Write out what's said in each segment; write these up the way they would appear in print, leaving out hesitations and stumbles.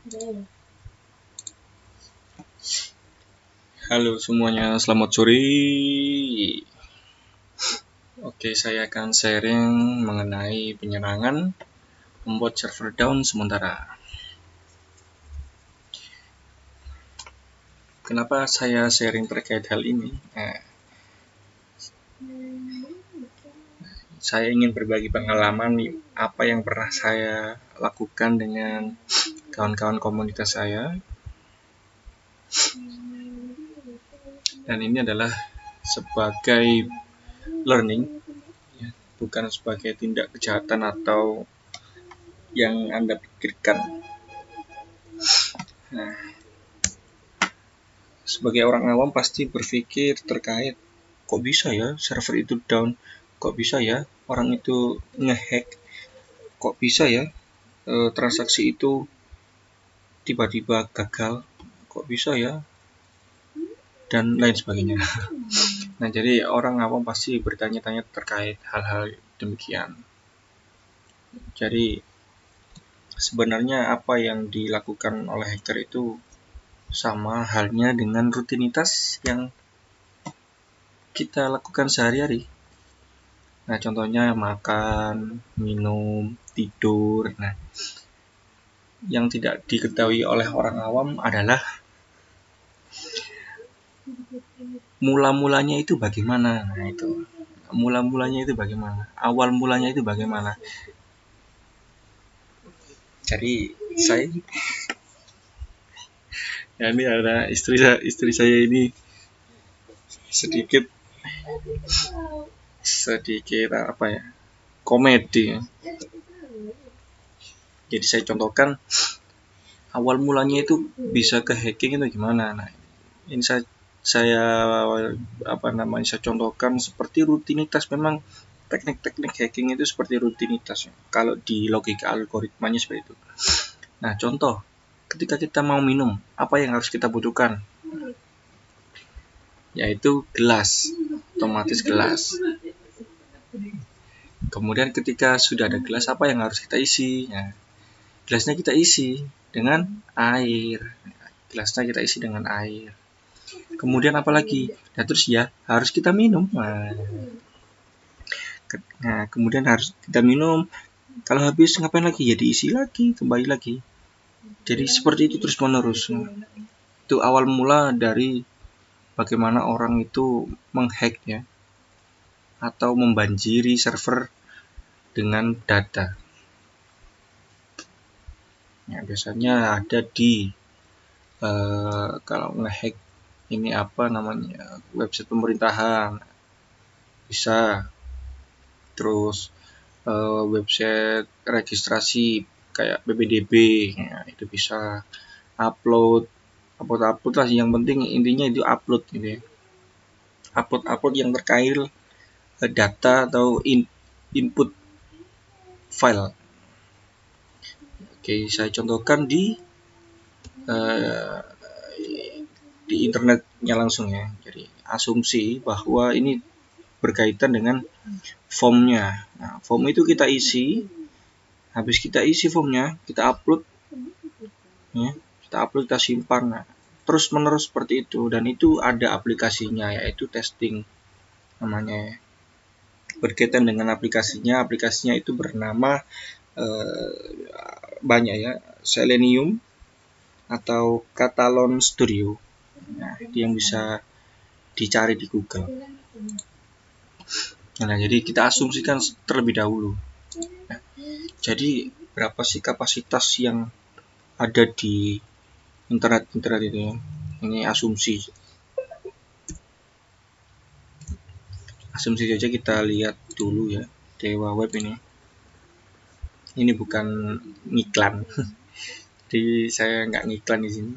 Halo semuanya, selamat sore. Oke, saya akan sharing mengenai penyerangan membuat server down sementara. Kenapa saya sharing terkait hal ini? Saya ingin berbagi pengalaman apa yang pernah saya lakukan dengan kawan-kawan komunitas saya. Dan ini adalah sebagai learning, bukan sebagai tindak kejahatan atau yang Anda pikirkan. Nah, sebagai orang awam pasti berpikir terkait kok bisa ya server itu down, kok bisa ya orang itu ngehack, kok bisa ya transaksi itu tiba-tiba gagal, kok bisa ya, dan lain sebagainya. Nah, jadi orang awam pasti bertanya-tanya terkait hal-hal demikian. Jadi sebenarnya apa yang dilakukan oleh hacker itu sama halnya dengan rutinitas yang kita lakukan sehari-hari. Nah, contohnya makan, minum, tidur. Nah, yang tidak diketahui oleh orang awam adalah mula-mulanya itu bagaimana. Nah, itu. Mula-mulanya itu bagaimana? Awal mulanya itu bagaimana? Jadi, saya ya ini ada istri saya ini sedikit apa ya? Komedi. Jadi saya contohkan awal mulanya itu bisa ke hacking itu gimana. Nah, ini saya contohkan seperti rutinitas. Memang teknik-teknik hacking itu seperti rutinitas kalau di logika algoritmanya seperti itu. Nah, contoh ketika kita mau minum, apa yang harus kita butuhkan? Yaitu gelas, otomatis gelas. Kemudian ketika sudah ada gelas, apa yang harus kita isi? Nah, gelasnya kita isi dengan air. Gelasnya kita isi dengan air. Kemudian apa lagi? Nah, terus ya harus kita minum. Nah, kemudian harus kita minum. Kalau habis ngapain lagi? Ya diisi lagi, kembali lagi. Jadi seperti itu terus menerus. Itu awal mula dari bagaimana orang itu menghack ya, atau membanjiri server dengan data. Ya, biasanya ada di kalau ngehack ini apa namanya, website pemerintahan bisa, terus website registrasi kayak BPDB ya, itu bisa upload lah, yang penting intinya itu upload gitu ya, upload yang terkait data atau input file. Oke, saya contohkan di internetnya langsung ya. Jadi asumsi bahwa ini berkaitan dengan formnya. Nah, form itu kita isi, habis kita isi formnya, kita upload, ya, kita simpan. Nah, terus menerus seperti itu, dan itu ada aplikasinya yaitu testing namanya. Berkaitan dengan aplikasinya itu bernama banyak ya, Selenium atau Catalon Studio. Nah, itu yang bisa dicari di Google. Nah, jadi kita asumsikan terlebih dahulu. Nah, jadi berapa sih kapasitas yang ada di internet itu ya? Ini asumsi saja, kita lihat dulu ya, Dewa Web ini. Ini bukan ngiklan. Jadi saya nggak ngiklan di sini.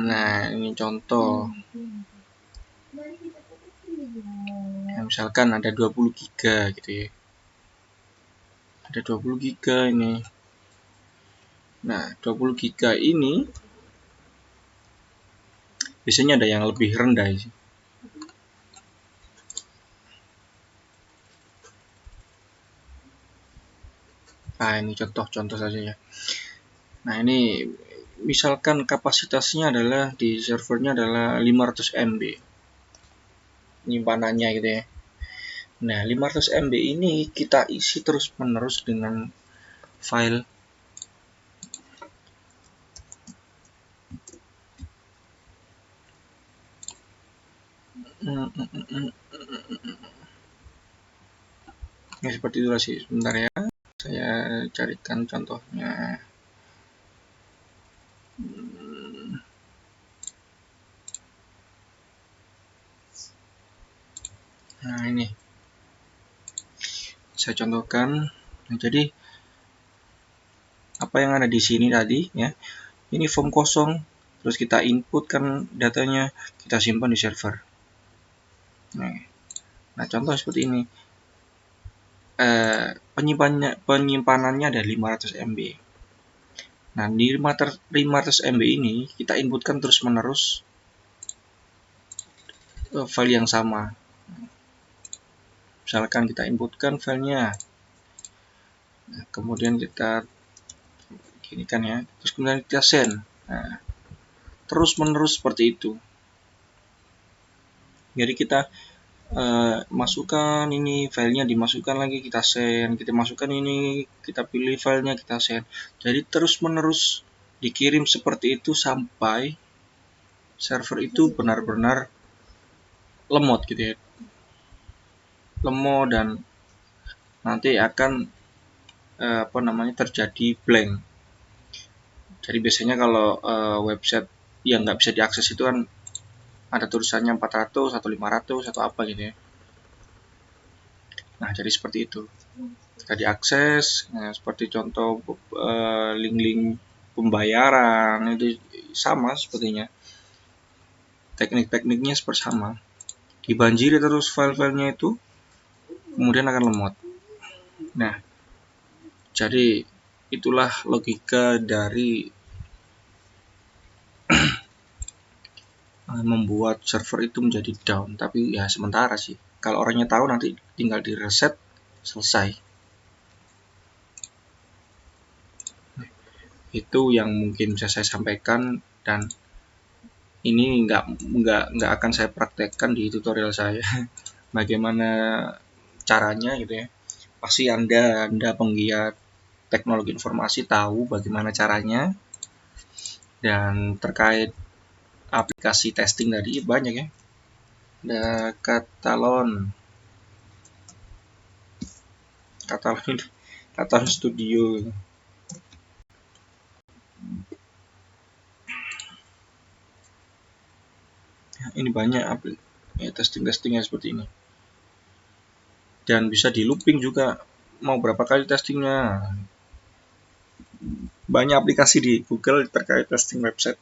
Nah, ini contoh. Nah, misalkan ada 20 giga gitu ya. Ada 20 giga ini. Nah, 20 GB ini biasanya ada yang lebih rendah sih. Nah, ini contoh-contoh saja ya. Nah, ini misalkan kapasitasnya adalah di servernya adalah 500 MB penyimpanannya gitu ya. Nah, 500 MB ini kita isi terus-menerus dengan file ya, seperti itulah sih. Sebentar ya, saya carikan contohnya. Nah, ini saya contohkan. Nah, jadi apa yang ada di sini tadi ya, ini form kosong, terus kita input kan datanya, kita simpan di server. Nah, contoh seperti ini. Penyimpanannya ada 500 MB. Nah, di 500 MB ini kita inputkan terus-menerus file yang sama. Misalkan kita inputkan filenya, nah, kemudian kita gini kan ya, terus kemudian kita send. Nah, terus-menerus seperti itu. Jadi kita masukkan ini, filenya dimasukkan lagi, kita send, kita masukkan ini, kita pilih filenya, kita send. Jadi terus-menerus dikirim seperti itu sampai server itu benar-benar lemot gitu ya, lemot, dan nanti akan terjadi blank. Jadi biasanya kalau website yang nggak bisa diakses itu kan ada tulisannya 400 atau 500 atau apa gitu ya. Nah, jadi seperti itu. Kita diakses, nah, seperti contoh link-link pembayaran itu sama sepertinya. Teknik-tekniknya seperti sama. Dibanjiri terus file-filenya itu, kemudian akan lemot. Nah, jadi itulah logika dari membuat server itu menjadi down. Tapi ya sementara sih. Kalau orangnya tahu nanti tinggal di reset, selesai. Itu yang mungkin bisa saya sampaikan, dan ini nggak akan saya praktekkan di tutorial saya. Bagaimana caranya gitu ya. Pasti Anda penggiat teknologi informasi tahu bagaimana caranya. Dan terkait aplikasi testing tadi banyak ya. Ada Catalon Studio. Ini banyak ya, testingnya seperti ini. Dan bisa di looping juga, mau berapa kali testingnya. Banyak aplikasi di Google terkait testing website,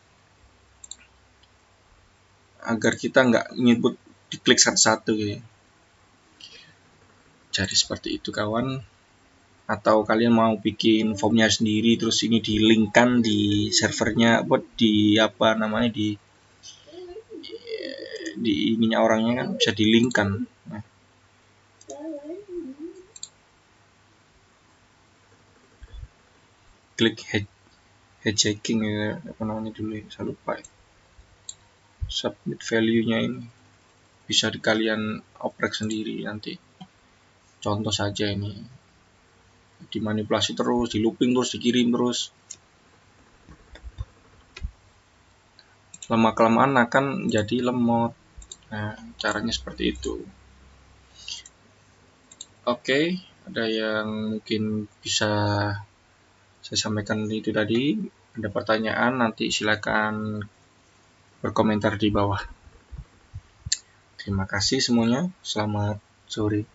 agar kita nggak nyebut diklik satu-satu gitu. Jadi seperti itu kawan. Atau kalian mau bikin formnya sendiri, terus ini di-linkkan di servernya, di ininya orangnya kan bisa di-linkkan. Nah, klik hijacking ya, apa namanya dulu ya, saya lupa ya. Submit value-nya ini bisa kalian oprek sendiri nanti. Contoh saja ini, dimanipulasi terus, di looping terus, dikirim terus. Lama-kelamaan akan jadi lemot. Nah, caranya seperti itu. Oke, ada yang mungkin bisa saya sampaikan itu tadi. Ada pertanyaan, nanti silakan berkomentar di bawah. Terima kasih semuanya. Selamat sore.